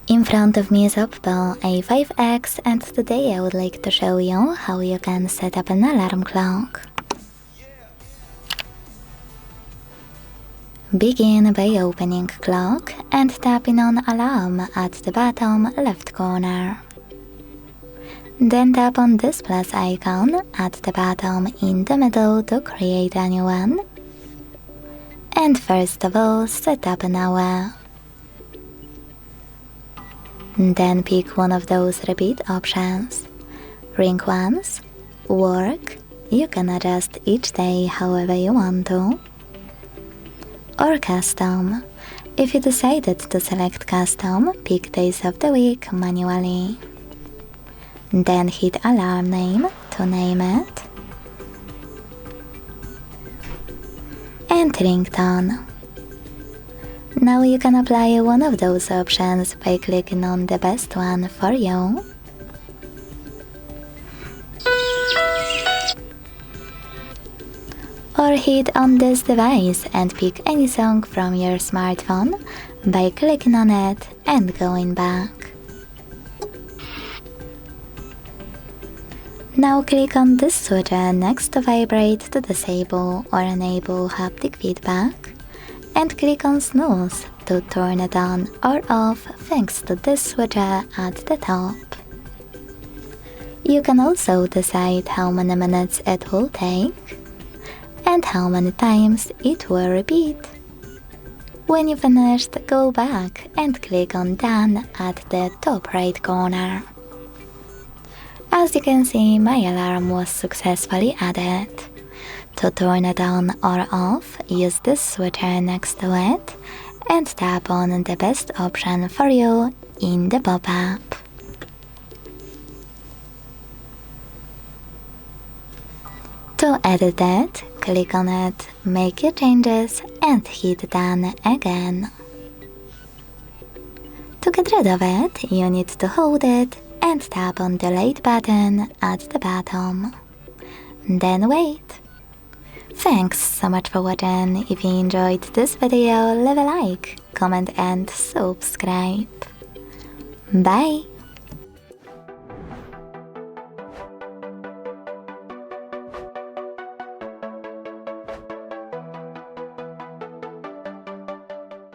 In front of me is OPPO A5x, and today I would like to show you how you can set up an alarm clock. Begin by opening clock and tapping on alarm at the bottom left corner. Then tap on this plus icon at the bottom in the middle to create a new one. And first of all, set up an hour. Then pick one of those repeat options. Ring once, work, you can adjust each day however you want to. Or custom. If you decided to select custom, pick days of the week manually. Then hit alarm name to name it. And ringtone. Now you can apply one of those options by clicking on the best one for you. Or hit on this device and pick any song from your smartphone by clicking on it and going back. Now click on this switcher next to vibrate to disable or enable haptic feedback, and click on Snooze to turn it on or off thanks to this switcher at the top. You can also decide how many minutes it will take and how many times it will repeat. When you finished, go back and click on Done at the top right corner. As you can see, my alarm was successfully added. To turn it on or off, use this switcher next to it and tap on the best option for you in the pop-up. To edit it, click on it, make your changes and hit Done again. To get rid of it, you need to hold it and tap on the Delete button at the bottom. Then wait. Thanks so much for watching. If you enjoyed this video, leave a like, comment and subscribe. Bye!